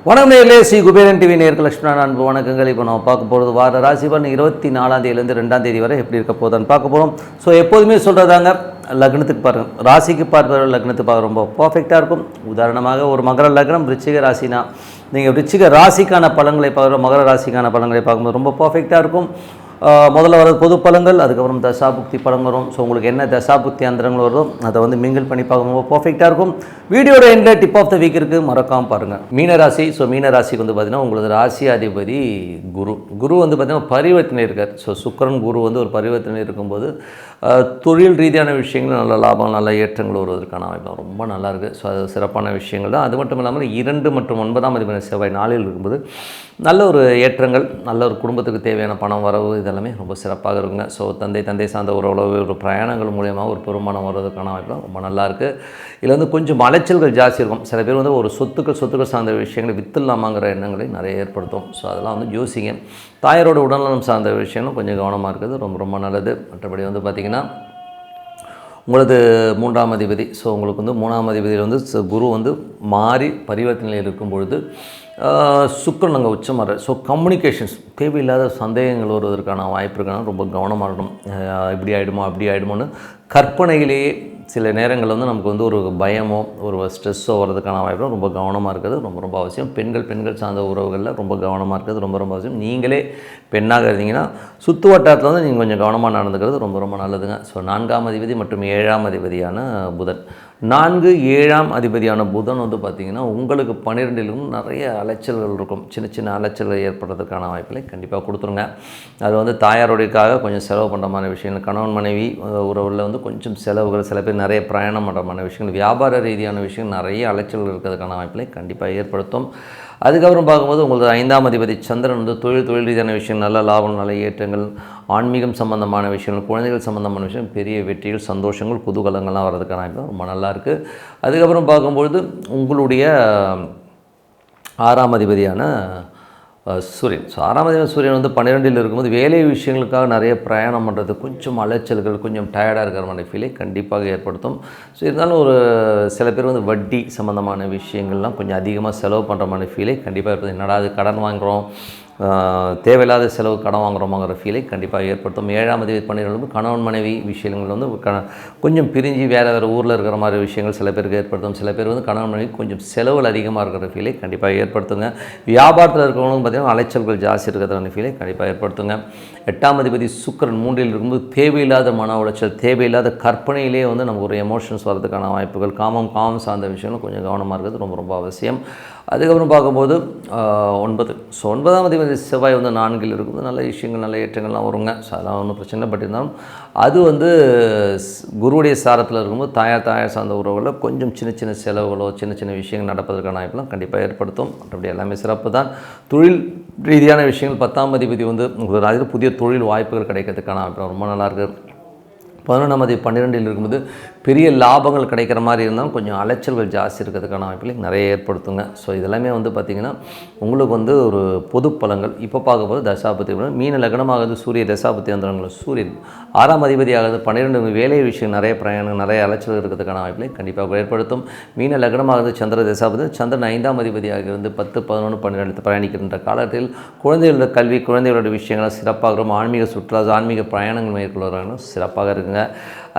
வணக்கம் நேயர்களே, ஸ்ரீ குபேரன் டிவி நேயர்கள் லட்சுமணன் அன்பு வணக்கங்கள். இப்போ நம்ம பார்க்க போகிறது வார ராசி பலன் 24ஆம் தேதியிலேருந்து 2ஆம் தேதி வரை எப்படி இருக்க போகுதுன்னு பார்க்க போகிறோம். ஸோ எப்போதுமே சொல்கிறதாங்க, லக்னத்துக்கு பாருங்கள், ராசிக்கு பார்ப்பவர் லக்னத்துக்கு பார்க்க ரொம்ப பர்ஃபெக்டாக இருக்கும். உதாரணமாக ஒரு மகர லக்னம் ரிச்சிக ராசினா நீங்கள் ரிச்சிக ராசிக்கான பலன்களை பார்க்குற மகர ராசிக்கான பலன்களை பார்க்கும்போது ரொம்ப பர்ஃபெக்டாக இருக்கும். முதல்ல வர பொது பலன்கள், அதுக்கப்புறம் தசாபுக்தி பலன் வரும். ஸோ உங்களுக்கு என்ன தசாபுக்தி அந்தரங்கள் வருதோ அதை வந்து மிங்கிள் பண்ணி பார்க்கும்போது பர்ஃபெக்டாக இருக்கும். வீடியோட எண்டில் டிப் ஆஃப் த வீக் இருக்குது, மறக்காமல் பாருங்கள். மீனராசி. ஸோ மீனராசிக்கு வந்து பார்த்திங்கன்னா உங்களது ராசி அதிபதி குரு வந்து பார்த்திங்கன்னா பரிவர்த்தனை இருக்கார். ஸோ சுக்கிரன் குரு வந்து ஒரு பரிவர்த்தனை இருக்கும்போது தொழில் ரீதியான விஷயங்கள் நல்ல லாபம் நல்ல ஏற்றங்கள் வருவதற்கான வாய்ப்பு ரொம்ப நல்லாயிருக்கு. ஸோ அது சிறப்பான விஷயங்கள் தான். அது மட்டும் இல்லாமல் 2 மற்றும் 9ஆம் அதிபதி செவ்வாய் நாளில் இருக்கும்போது நல்ல ஒரு ஏற்றங்கள், நல்ல ஒரு குடும்பத்துக்கு தேவையான பணம் வரவு இதெல்லாமே ரொம்ப சிறப்பாக இருக்குங்க. ஸோ தந்தை சார்ந்த ஒரு பிரயாணங்கள் மூலியமாக ஒரு பெருமானம் வருவதற்கான வாய்ப்பு ரொம்ப நல்லாயிருக்கு. இதில் வந்து கொஞ்சம் அலைச்சல்கள் ஜாஸ்தி இருக்கும். சில பேர் வந்து ஒரு சொத்துக்கள் சார்ந்த விஷயங்களை வித்துலாமாங்கிற எண்ணங்களை நிறைய ஏற்படுத்தும். ஸோ அதெல்லாம் வந்து யோசிங்க. தாயாரோட உடல்நலம் சார்ந்த விஷயங்களும் கொஞ்சம் கவனமாக இருக்கிறது ரொம்ப நல்லது. மற்றபடி வந்து பார்த்திங்கன்னா உங்களது 3ஆம் அதிபதி, ஸோ உங்களுக்கு வந்து 3ஆம் அதிபதியில் வந்து குரு வந்து மாறி பரிவர்த்தனையில் இருக்கும் பொழுது சுக்கிரன் அங்கே உச்சமாறு. ஸோ கம்யூனிகேஷன்ஸ் தேவையில்லாத சந்தேகங்கள் வருவதற்கான வாய்ப்பு இருக்குன்னா ரொம்ப கவனமாக இருக்கணும். இப்படி ஆகிடுமோ அப்படி ஆகிடுமோன்னு கற்பனையிலேயே சில நேரங்களில் வந்து நமக்கு வந்து ஒரு பயமோ ஒரு ஸ்ட்ரெஸ்ஸோ வர்றதுக்கான வாய்ப்பு ரொம்ப கவனமாக இருக்கிறது ரொம்ப அவசியம். பெண்கள் சார்ந்த உறவுகளில் ரொம்ப கவனமாக இருக்கிறது ரொம்ப அவசியம். நீங்களே பெண்ணாக இருந்தீங்கன்னா சுற்று வட்டாரத்தில் வந்து நீங்கள் கொஞ்சம் கவனமாக நடந்துக்கிறது ரொம்ப நல்லதுங்க. ஸோ 4ஆம் அதிபதி மற்றும் 7ஆம் அதிபதியான புதன், 4, 7ஆம் அதிபதியான புதன் வந்து பார்த்திங்கன்னா உங்களுக்கு 12லும் நிறைய அலைச்சல்கள் இருக்கும். சின்ன அலைச்சல்கள் ஏற்படுறதுக்கான வாய்ப்புகளை கண்டிப்பாக கொடுத்துருங்க. அது வந்து தாயாரோடைக்காக கொஞ்சம் செலவு பண்ணுறமான விஷயங்கள், கணவன் மனைவி உறவில் வந்து கொஞ்சம் செலவுகள், சில பேர் நிறைய பிரயாணம் பண்ணுறமான விஷயங்கள், வியாபார ரீதியான விஷயங்கள் நிறைய அலைச்சல்கள் இருக்கிறதுக்கான வாய்ப்புகளை கண்டிப்பாக ஏற்படுத்தும். அதுக்கப்புறம் பார்க்கும்போது உங்களுக்கு 5ஆம் அதிபதி சந்திரன் வந்து தொழில் ரீதியான விஷயம், நல்ல லாபம் நல்ல ஏற்றங்கள், ஆன்மீகம் சம்பந்தமான விஷயங்கள், குழந்தைகள் சம்பந்தமான விஷயம், பெரிய வெற்றிகள் சந்தோஷங்கள் குதூகலங்கள்லாம் வர்றதுக்கான வாய்ப்பு ரொம்ப நல்லாயிருக்கு. அதுக்கப்புறம் பார்க்கும்பொழுது உங்களுடைய 6ஆம் அதிபதியான சூரியன். ஸோ 6ஆம் அதிபதி சூரியன் வந்து 12இல் இருக்கும்போது வேலை விஷயங்களுக்காக நிறைய பிரயாணம் பண்ணுறது, கொஞ்சம் அலைச்சல்கள், கொஞ்சம் டயர்டாக இருக்கிற மாதிரி ஃபீலை கண்டிப்பாக ஏற்படுத்தும். ஸோ இருந்தாலும் ஒரு சில பேர் வந்து வட்டி சம்மந்தமான விஷயங்கள்லாம் கொஞ்சம் அதிகமாக செலவு பண்ணுற மாதிரி ஃபீலை கண்டிப்பாக ஏற்படுத்தும். என்னடா அது கடன் வாங்குகிறோம், தேவையில்லாத செலவு கடன் வாங்குறோமாங்கிற ஃபீலை கண்டிப்பாக ஏற்படுத்தும். 7ஆம் அதிபதி 12 கணவன் மனைவி விஷயங்கள் வந்து கொஞ்சம் பிரிஞ்சு வேறு ஊரில் இருக்கிற மாதிரி விஷயங்கள் சில பேருக்கு ஏற்படுத்தும். சில பேர் வந்து கணவன் மனைவி கொஞ்சம் செலவுகள் அதிகமாக இருக்கிற ஃபீலை கண்டிப்பாக ஏற்படுத்துங்க. வியாபாரத்தில் இருக்கிறவங்களும் பார்த்திங்கன்னா அலைச்சல்கள் ஜாஸ்தி இருக்கிறதான ஃபீலை கண்டிப்பாக ஏற்படுத்துங்க. 8ஆம் அதிபதி சுக்கிரன் 3இல் இருக்கும்போது தேவையில்லாத மன உளைச்சல், தேவையில்லாத கற்பனையிலே வந்து நமக்கு ஒரு எமோஷன்ஸ் வரதுக்கான வாய்ப்புகள், காமம் சார்ந்த விஷயங்களும் கொஞ்சம் கவனமாக இருக்கிறது ரொம்ப அவசியம். அதுக்கப்புறம் பார்க்கும்போது 9. ஸோ 9ஆம் அதிபதி செவ்வாய் வந்து 4இல் இருக்கும்போது நல்ல விஷயங்கள் நல்ல ஏற்றங்கள்லாம் வருங்க. ஸோ அதெல்லாம் ஒன்றும் பிரச்சனை பட்டிருந்தாலும் அது வந்து குருவுடைய சாரத்தில் இருக்கும்போது தாயார் சார்ந்த உறவுகளில் கொஞ்சம் சின்ன செலவுகளோ சின்ன விஷயங்கள் நடப்பதற்கான வாய்ப்பெல்லாம் கண்டிப்பாக ஏற்படுத்தும். அப்படி எல்லாமே சிறப்பு தான். தொழில் ரீதியான விஷயங்கள் 10ஆம் அதிபதி வந்து உங்களுக்கு புதிய தொழில் வாய்ப்புகள் கிடைக்கிறதுக்கான வாய்ப்பு ரொம்ப நல்லாயிருக்கு. 11ஆம் அதிபதி 12இல் இருக்கும்போது பெரிய லாபங்கள் கிடைக்கிற மாதிரி இருந்தாலும் கொஞ்சம் அலைச்சல்கள் ஜாஸ்தி இருக்கிறதுக்கான வாய்ப்புகளை நிறைய ஏற்படுத்துங்க. ஸோ இதெல்லாமே வந்து பார்த்திங்கன்னா உங்களுக்கு வந்து ஒரு பொது பலன்கள். இப்போ பார்க்கும்போது தசாபதி மீன லக்னமாகுது சூரிய தசாபதி அந்தரங்கள், சூரியன் 6ஆம் அதிபதியாகுது 12 வேலை விஷயம், நிறைய பிரயாணம் நிறைய அலைச்சல் இருக்கிறதுக்கான வாய்ப்புகளை கண்டிப்பாக ஏற்படுத்தும். மீன லக்னமாகுது சந்திர தசாபதி, சந்திரன் 5ஆம் அதிபதியாக இருந்து 10, 11, 12 பிரயாணிக்கின்ற காலத்தில் குழந்தைகளோட கல்வி, குழந்தைகளோட விஷயங்கள் சிறப்பாக, ஆன்மீக சுற்றுலா, ஆன்மீக பிரயாணங்கள் மேற்கொள்கிறாங்க சிறப்பாக இருக்குங்க.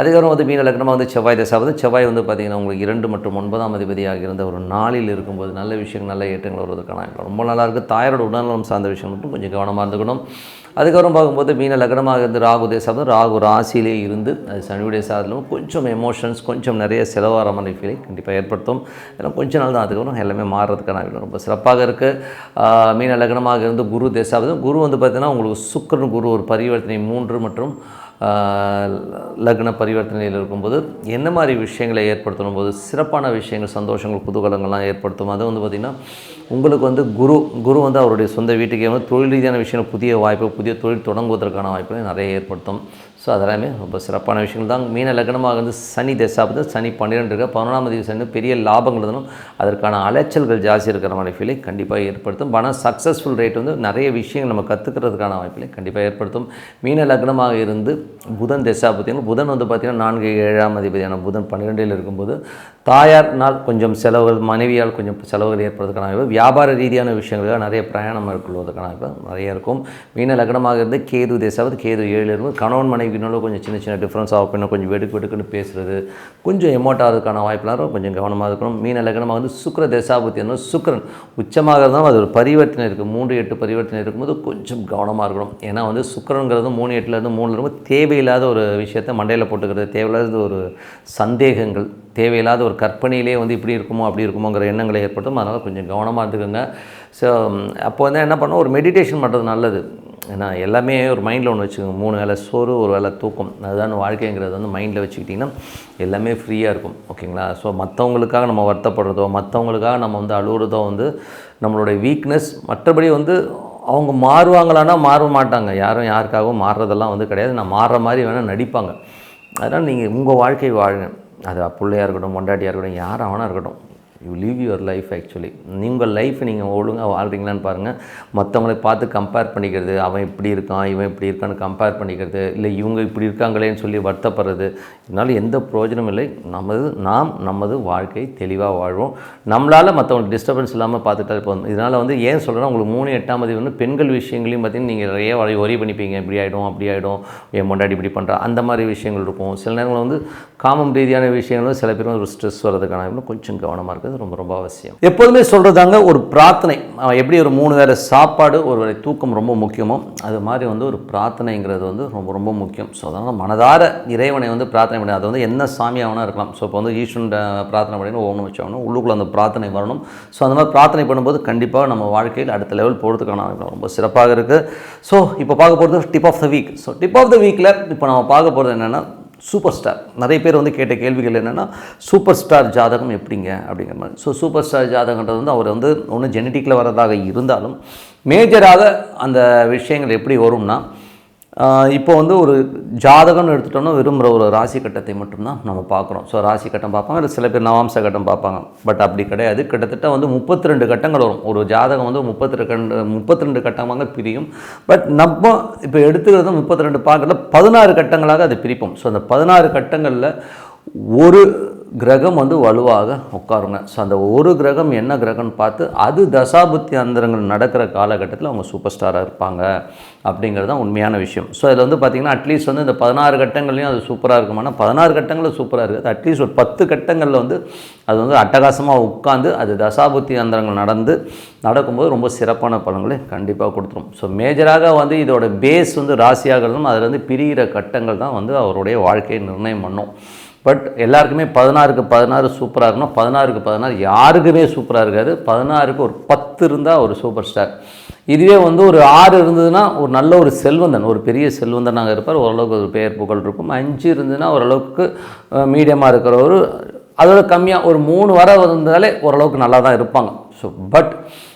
அதுக்கப்புறம் வந்து மீன லக்னமாக வந்து செவ்வாய் தசாபதி, செவ்வாய் வந்து பார்த்திங்கன்னா உங்களுக்கு 2 மற்றும் 9ஆம் அதிபதியாக இருந்த ஒரு நாளில் இருக்கும்போது நல்ல விஷயங்கள் நல்ல ஏற்றங்கள் வருவதற்கான ரொம்ப நல்லாயிருக்கு. தாயாரோட உடல்நலம் சார்ந்த விஷயம் மட்டும் கொஞ்சம் கவனமாக இருந்துக்கணும். அதுக்கப்புறம் பார்க்கும்போது மீன லக்னமாக இருந்து ராகு தேசம், ராகு ராசியிலே இருந்து அது சனியுடைய சாதலும் கொஞ்சம் எமோஷன்ஸ், கொஞ்சம் நிறைய செலவாகிற மாதிரி ஃபீலை கண்டிப்பாக ஏற்படுத்தும். இதெல்லாம் கொஞ்ச நாள் தான், அதுக்கப்புறம் எல்லாமே மாறுறதுக்கான ரொம்ப சிறப்பாக இருக்குது. மீன லக்னமாக இருந்து குரு தேசாபதி, குரு வந்து பார்த்திங்கன்னா உங்களுக்கு சுக்கிரன் குரு ஒரு பரிவர்த்தனை 3 மற்றும் லக்ன பரிவர்த்தனையில் இருக்கும்போது என்ன மாதிரி விஷயங்களை ஏற்படுத்தணும் போது சிறப்பான விஷயங்கள் சந்தோஷங்கள் குதூகலங்கள்லாம் ஏற்படுத்தும். அது வந்து பார்த்திங்கன்னா உங்களுக்கு வந்து குரு வந்து அவருடைய சொந்த வீட்டுக்கே வந்து தொழில் ரீதியான விஷயங்கள் புதிய வாய்ப்பு, புதிய தொழில் தொடங்குவதற்கான வாய்ப்புகளை நிறைய ஏற்படுத்தும். ஸோ ஸோ அதெல்லாமே ரொம்ப சிறப்பான விஷயங்கள் தான். மீன லக்னமாக வந்து சனி தசாபதி, சனி 12 இருக்க 11ஆம் தேதி சனி பெரிய லாபங்கள் இருந்தாலும் அதற்கான அலைச்சல்கள் ஜாஸ்தி இருக்கிற மாதிரி ஃபீலை கண்டிப்பாக ஏற்படுத்தும். ஆனால் சக்ஸஸ்ஃபுல் ரேட் வந்து நிறைய விஷயங்கள் நம்ம கற்றுக்கிறதுக்கான வாய்ப்புகளை கண்டிப்பாக ஏற்படுத்தும். மீன லக்னமாக இருந்து புதன் தசாபதி, புதன் வந்து பார்த்திங்கன்னா 4 7ஆம் அதிபதியான புதன் 12 இருக்கும்போது தாயார்னால் கொஞ்சம் செலவுகள், மனைவியால் கொஞ்சம் செலவுகள் ஏற்படுறதுக்கான வாய்ப்பு, வியாபார ரீதியான விஷயங்களுக்காக நிறைய பிரயாணம் மேற்கொள்வதற்கான வாய்ப்பு நிறைய இருக்கும். மீன லக்னமாக இருந்து கேது தசாபதி, கேது 7 இருக்கும். கணவன் மனைவினாலும் கொஞ்சம் சின்ன சின்ன டிஃப்ரென்ஸ் ஆகும். பின்ன கொஞ்சம் வெடுக்குன்னு பேசுகிறது, கொஞ்சம் எமோட் ஆகிறதுக்கான வாய்ப்புலாம் கொஞ்சம் கவனமாக இருக்கணும். மீன லக்னமாக வந்து சுக்கிர தசாபதி என்ன சுக்கிரன் உச்சமாக இருந்தாலும் அது ஒரு பரிவர்த்தனை இருக்குது. 3-8 பரிவர்த்தனை இருக்கும்போது கொஞ்சம் கவனமாக இருக்கணும். ஏன்னா வந்து சுக்கிரங்கிறது 3-8லேருந்து 3 இருக்கும். தேவையில்லாத ஒரு விஷயத்தை மண்டையில் போட்டுக்கிறது, தேவையில்லாத ஒரு சந்தேகங்கள், தேவையில்லாத ஒரு கற்பனையிலே வந்து இப்படி இருக்குமோ அப்படி இருக்குமோங்கிற எண்ணங்களை ஏற்படுத்தும். அதனால் கொஞ்சம் கவனமாக இருந்துக்கோங்க. ஸோ அப்போ வந்து என்ன பண்ணோம், ஒரு மெடிடேஷன் பண்ணுறது நல்லது. ஏன்னா எல்லாமே ஒரு மைண்டில் ஒன்று வச்சுக்கோங்க. 3 வேளை சோறு, 1 வேளை தூக்கம், அதுதான் வாழ்க்கைங்கிறது வந்து மைண்டில் வச்சுக்கிட்டிங்கன்னா எல்லாமே ஃப்ரீயாக இருக்கும். ஓகேங்களா? ஸோ மற்றவங்களுக்காக நம்ம வருத்தப்படுறதோ, மற்றவங்களுக்காக நம்ம வந்து அழுகுறதோ வந்து நம்மளுடைய வீக்னஸ். மற்றபடி வந்து அவங்க மாறுவாங்களான்னா மாற மாட்டாங்க. யாரும் யாருக்காகவும் மாறுறதெல்லாம் வந்து கிடையாது. நான் மாறுற மாதிரி வேணால் நடிப்பாங்க. அதனால் நீங்கள் உங்கள் வாழ்க்கை வாழுங்க. அது பிள்ளையாக இருக்கட்டும், பொண்டாட்டியாக இருக்கட்டும், யாராக வேணா இருக்கட்டும், you leave your life. Actually நீங்கள் லைஃப் நீங்கள் ஒழுங்காக வாழ்கிறீங்களான்னு பாருங்கள். மற்றவங்களை பார்த்து கம்பேர் பண்ணிக்கிறது, அவன் இப்படி இருக்கான், இவன் இப்படி இருக்கான்னு கம்பேர் பண்ணிக்கிறது, இல்லை இவங்க இப்படி இருக்காங்களேன்னு சொல்லி வருத்தப்படுறது, இதனால் எந்த பிரயோஜனமும் இல்லை. நமது வாழ்க்கை தெளிவாக வாழ்வோம். நம்மளால் மற்றவங்களுக்கு டிஸ்டர்பன்ஸ் இல்லாமல் பார்த்துட்டா போதும். இதனால் வந்து ஏன் சொல்கிறேன்னா, உங்களுக்கு 3-8ஆம் தேதி வந்து பெண்கள் விஷயங்களையும் பார்த்தீங்கன்னா நீங்கள் நிறைய ஒரி பண்ணிப்பீங்க. இப்படி ஆகிடும், அப்படி ஆகிடும், என் பொண்டாட்டி இப்படி பண்ணுறா, அந்த மாதிரி விஷயங்கள் இருக்கும். சில நேரங்களில் வந்து காமம் ரீதியான விஷயங்களும் சில பேரும் ஒரு ஸ்ட்ரெஸ் வர்றதுக்கான கொஞ்சம் கவனமாக இருக்குது. ரொம்ப அவசியம். எப்போதுமே சொல்கிறதாங்க, ஒரு பிரார்த்தனை. எப்படி ஒரு 3 வேளை சாப்பாடு, ஒரு வேளை தூக்கம் ரொம்ப முக்கியமோ அது மாதிரி வந்து ஒரு பிரார்த்தனைங்கிறது வந்து ரொம்ப ரொம்ப முக்கியம். ஸோ அதனால் மனதார இறைவனை வந்து பிரார்த்தனை பண்ணி, அது வந்து என்ன சாமியாகனா இருக்கலாம். ஸோ இப்போ வந்து ஈஸ்வரன் பிரார்த்தனை பண்ணி ஓணும் வச்சாகணும், உள்ளுக்குள்ளே அந்த பிரார்த்தனை வரணும். ஸோ அந்த மாதிரி பிரார்த்தனை பண்ணும்போது கண்டிப்பாக நம்ம வாழ்க்கையில் அடுத்த லெவல் போகிறதுக்கான ரொம்ப சிறப்பாக இருக்குது. ஸோ இப்போ பார்க்க போகிறது tip of the week. So tip of the வீக்கில் இப்போ நம்ம பார்க்க போகிறது என்னென்னா, சூப்பர் ஸ்டார். நிறைய பேர் வந்து கேட்ட கேள்விகள் என்னென்னா, சூப்பர் ஸ்டார் ஜாதகம் எப்படிங்க அப்படிங்கிற மாதிரி. ஸோ சூப்பர் ஸ்டார் ஜாதகன்றது வந்து அவர் வந்து ஒன்று ஜெனட்டிக்கில் வரதாக இருந்தாலும் மேஜராக அந்த விஷயங்கள் எப்படி வரும்னா, இப்போ வந்து ஒரு ஜாதகம்னு எடுத்துட்டோம்னா வெறும் ஒரு ராசி கட்டத்தை மட்டும்தான் நம்ம பார்க்குறோம். ஸோ ராசி கட்டம் பார்ப்பாங்க, இல்லை சில பேர் நவாம்ச கட்டம் பார்ப்பாங்க. பட் அப்படி கிடையாது. கிட்டத்தட்ட வந்து 32 கட்டங்கள் வரும். ஒரு ஜாதகம் வந்து 32 கட்டமாக பிரியும். பட் நம்ம இப்போ எடுத்துக்கிறது 32 பார்க்கல 16 கட்டங்களாக அதை பிரிப்போம். ஸோ அந்த 16 கட்டங்களில் ஒரு கிரகம் வந்து வலுவாக உட்காருங்க. ஸோ அந்த ஒரு கிரகம் என்ன கிரகம்னு பார்த்து அது தசாபுத்தி அந்தரங்கள் நடக்கிற காலகட்டத்தில் அவங்க சூப்பர் ஸ்டாராக இருப்பாங்க அப்படிங்கிறது தான் உண்மையான விஷயம். ஸோ இதில் வந்து பார்த்திங்கன்னா அட்லீஸ்ட் வந்து இந்த 16 கட்டங்கள்லையும் அது சூப்பராக இருக்குமானா 16 கட்டங்களில் சூப்பராக இருக்குது. அட்லீஸ்ட் ஒரு 10 கட்டங்களில் வந்து அது வந்து அட்டகாசமாக உட்காந்து அது தசாபுத்தி அந்தரங்கள் நடக்கும்போது ரொம்ப சிறப்பான பலன்களை கண்டிப்பாக கொடுத்துரும். ஸோ மேஜராக வந்து இதோட பேஸ் வந்து ராசியாகிறதும் அதில் வந்து பிரிகிற கட்டங்கள் தான் வந்து அவருடைய வாழ்க்கையை நிர்ணயம் பண்ணும். பட் எல்லாருக்குமே 16க்கு 16 சூப்பராக இருக்கணும். 16க்கு 16 யாருக்குமே சூப்பராக இருக்காது. 16க்கு ஒரு 10 இருந்தால் ஒரு சூப்பர் ஸ்டார். இதுவே வந்து ஒரு 6 இருந்ததுன்னா ஒரு நல்ல ஒரு செல்வந்தன், ஒரு பெரிய செல்வந்தனாக இருப்பார். ஓரளவுக்கு ஒரு பெயர் புகழ் இருக்கும். 5 இருந்ததுன்னா ஓரளவுக்கு மீடியமாக இருக்கிற ஒரு, அதோட கம்மியாக ஒரு 3 வர வந்தாலே ஓரளவுக்கு நல்லா தான் இருப்பாங்க. ஸோ பட்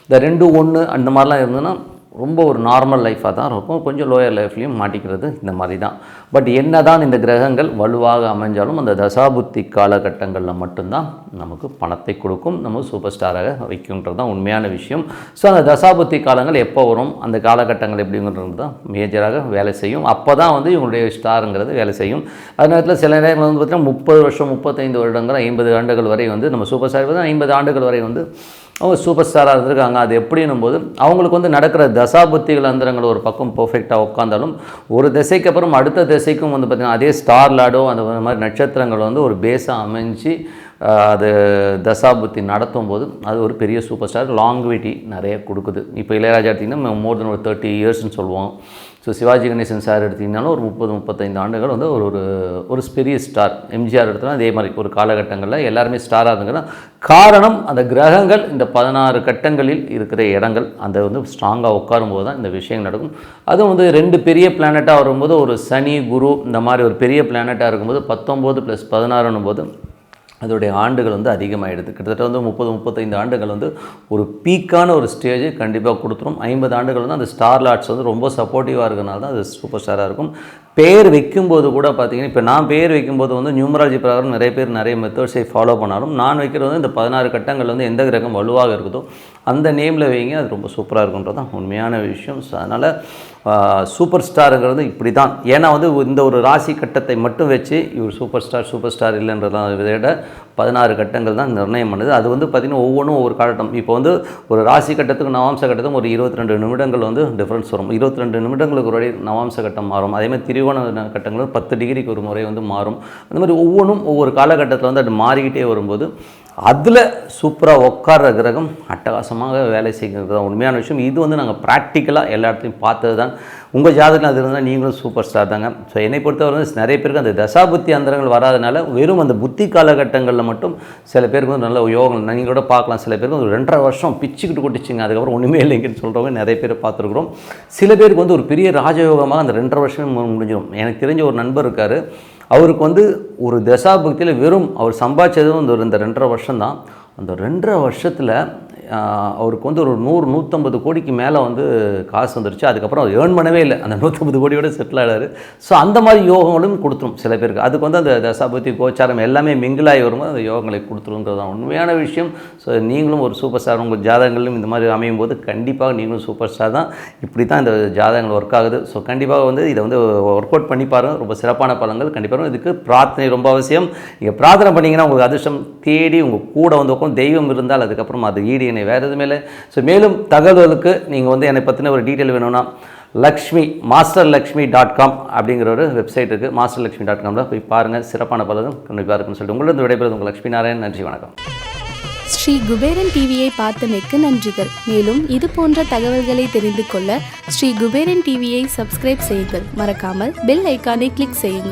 இந்த 2 1 அந்த மாதிரிலாம் இருந்ததுன்னா ரொம்ப ஒரு நார்மல் லைஃபாக தான் இருக்கும். கொஞ்சம் லோயர் லைஃப்லேயும் மாட்டிக்கிறது இந்த மாதிரி தான். பட் என்ன தான் இந்த கிரகங்கள் வலுவாக அமைஞ்சாலும் அந்த தசாபுத்தி காலகட்டங்களில் மட்டும்தான் நமக்கு பணத்தை கொடுக்கும், நம்ம சூப்பர் ஸ்டாராக வைக்குன்றது தான் உண்மையான விஷயம். ஸோ அந்த தசாபுத்தி காலங்கள் எப்போ வரும், அந்த காலகட்டங்கள் எப்படிங்கிறது தான் மேஜராக வேலை செய்யும். அப்போ தான் வந்து இவங்களுடைய ஸ்டாருங்கிறது வேலை செய்யும். அது நேரத்தில் சில நேரங்கள் வந்து பார்த்திங்கன்னா 30 வருஷம் 35 வருடங்கள் 50 ஆண்டுகள் வரை வந்து நம்ம சூப்பர் ஸ்டார் 50 ஆண்டுகள் வரை வந்து அவங்க சூப்பர் ஸ்டாராக இருந்திருக்காங்க. அது எப்படின்னும் போது அவங்களுக்கு வந்து நடக்கிற தசாபுத்திகள் அந்தரங்கள் ஒரு பக்கம் பர்ஃபெக்டாக உட்காந்தாலும் ஒரு திசைக்கு அப்புறம் அடுத்த திசைக்கும் வந்து பார்த்திங்கன்னா அதே ஸ்டார் லாடோ அந்த மாதிரி நட்சத்திரங்கள் வந்து ஒரு பேஸாக அமைஞ்சு அது தசாபுத்தி நடத்தும் போது அது ஒரு பெரிய சூப்பர் ஸ்டார் லாங்குவிட்டி நிறைய கொடுக்குது. இப்போ இளையராஜா எடுத்திங்கன்னா மோர் தென் ஒரு 30 இயர்ஸ்ன்னு சொல்லுவோம். ஸோ சிவாஜி கணேசன் சார் எடுத்திங்கனாலும் ஒரு 30-35 ஆண்டுகள் வந்து ஒரு பெரிய ஸ்டார். எம்ஜிஆர் எடுத்தாலும் அதே மாதிரி ஒரு காலகட்டங்களில் எல்லாருமே ஸ்டாராக இருந்துங்கன்னா காரணம் அந்த கிரகங்கள் இந்த 16 கட்டங்களில் இருக்கிற இடங்கள் அந்த வந்து ஸ்ட்ராங்காக உட்காரும்போது தான் இந்த விஷயம் நடக்கும். அதுவும் வந்து 2 பெரிய பிளானட்டாக வரும்போது ஒரு சனி குரு இந்த மாதிரி ஒரு பெரிய பிளானட்டாக இருக்கும்போது 19 + 16 போது அதோடைய ஆண்டுகள் வந்து அதிகமாகிடுது. கிட்டத்தட்ட வந்து 30-35 ஆண்டுகள் வந்து ஒரு பீக்கான ஒரு ஸ்டேஜ் கண்டிப்பாக கொடுத்துரும். 50 ஆண்டுகள் வந்து அந்த ஸ்டார் லாட்ஸ் வந்து ரொம்ப சப்போர்ட்டிவாக இருக்கிறனால தான் அது சூப்பர் ஸ்டாராக இருக்கும். பேர் வைக்கும்போது கூட பார்த்தீங்கன்னா, இப்போ நான் பேர் வைக்கும்போது வந்து நியூமராலஜி பிரகாரம் நிறைய பேர் நிறைய மெத்தட்ஸை ஃபாலோ பண்ணாலும், நான் வைக்கிறது வந்து இந்த 16 கட்டங்கள் வந்து எந்த கிரகம் வலுவாக இருக்குதோ அந்த நேமில் வைங்க, அது ரொம்ப சூப்பராக இருக்குன்றது தான் உண்மையான விஷயம். ஸோ அதனால் சூப்பர் ஸ்டாருங்கிறது இப்படி தான். ஏன்னா வந்து இந்த ஒரு ராசி கட்டத்தை மட்டும் வச்சு இவர் சூப்பர் ஸ்டார் இல்லைன்றதான் விட 16 கட்டங்கள் தான் நிர்ணயம் பண்ணுது. அது வந்து பார்த்திங்கன்னா ஒவ்வொன்றும் ஒவ்வொரு காலட்டம். இப்போ வந்து ஒரு ராசி கட்டத்துக்கு நவாம்ச கட்டத்துக்கும் ஒரு 22 நிமிடங்கள் வந்து டிஃப்ரென்ஸ் வரும். 22 நிமிடங்களுக்கு ஒரு நவாம்ச கட்டம் மாறும். அதேமாதிரி திரிகோண கட்டங்கள் 10 டிகிரிக்கு ஒரு முறை வந்து மாறும். அந்த மாதிரி ஒவ்வொன்றும் ஒவ்வொரு காலகட்டத்தில் வந்து அது மாறிக்கிட்டே வரும்போது அதில் சூப்பராக உட்கார்ற கிரகம் அட்டகாசமாக வேலை செய்கிறது தான் உண்மையான விஷயம். இது வந்து நாங்கள் ப்ராக்டிக்கலாக எல்லா இடத்துலையும் பார்த்தது தான். உங்கள் ஜாதகம் அது இருந்தால் நீங்களும் சூப்பர் ஸ்டார் தாங்க. ஸோ என்னை பொறுத்தவரை நிறைய பேருக்கு அந்த தசாபுத்தி அந்தரங்கள் வராதனால வெறும் அந்த புத்தி காலகட்டங்களில் மட்டும் சில பேருக்கு வந்து நல்ல யோகம் நீங்கள் கூட பார்க்கலாம். சில பேருக்கு ஒரு 2.5 வருஷம் பிச்சுக்கிட்டு கொட்டிச்சிங்க, அதுக்கப்புறம் ஒன்றுமே இல்லைங்கன்னு சொல்கிறவங்க நிறைய பேர் பார்த்துருக்குறோம். சில பேருக்கு வந்து ஒரு பெரிய ராஜயோகமாக அந்த 2.5 வருஷமே முடிஞ்சிடும். எனக்கு தெரிஞ்ச ஒரு நண்பர் இருக்கார், அவருக்கு வந்து ஒரு தசாபக்தியில் வெறும் அவர் சம்பாதிச்சதும் இந்த 2.5 வருஷம் தான். அந்த 2.5 வருஷத்தில் அவருக்கு வந்து ஒரு 100-150 கோடிக்கு மேலே வந்து காசு வந்துருச்சு. அதுக்கப்புறம் அவர் ஏர்ன் பண்ணவே இல்லை, அந்த 150 கோடியோட செட்டில் ஆகிறாரு. ஸோ அந்த மாதிரி யோகங்களும் கொடுத்துரும் சில பேருக்கு. அதுக்கு வந்து அந்த தசாபுத்தி கோச்சாரம் எல்லாமே மிங்கிளாகி வரும்போது அந்த யோகங்களை கொடுத்துருங்கிறது தான் உண்மையான விஷயம். ஸோ நீங்களும் ஒரு சூப்பர் ஸ்டார், உங்கள் ஜாதகங்களும் இந்த மாதிரி அமையும் போது கண்டிப்பாக நீங்களும் சூப்பர் ஸ்டார் தான். இப்படி தான் இந்த ஜாதகங்கள் ஒர்க் ஆகுது. ஸோ கண்டிப்பாக வந்து இதை வந்து ஒர்க் அவுட் பண்ணி பாருங்கள். ரொம்ப சிறப்பான பலன்கள் கண்டிப்பாக. இதுக்கு பிரார்த்தனை ரொம்ப அவசியம். நீங்கள் பிரார்த்தனை பண்ணிங்கன்னா உங்களுக்கு அதிர்ஷ்டம் தேடி உங்கள் கூட வந்து உட்காந்து தெய்வம் இருந்தால் அதுக்கப்புறம் அது ஈடு இணை வேறு எதுவுமே இல்லை. ஸோ மேலும் தகவலுக்கு நீங்கள் வந்து என்னை பற்றின ஒரு டீட்டெயில் வேணும்னா masterlakshmi.com அப்படிங்கிற ஒரு வெப்சைட் இருக்குது. masterlakshmi.comல போய் பாருங்கள். சிறப்பான பலரும் கண்டிப்பாக இருக்குன்னு சொல்லிட்டு உங்களிடம் விடைபெறுவது உங்கள் லட்சுமி நாராயணன். நன்றி, வணக்கம். ஸ்ரீ குபேரன் டிவியை பார்த்தமைக்கு நன்றிகள். மேலும் இது போன்ற தகவல்களை தெரிந்து கொள்ள ஸ்ரீ குபேரன் டிவியை சப்ஸ்கிரைப் செய்யுங்கள். மறக்காமல் பெல் ஐக்கானை கிளிக் செய்யுங்கள்.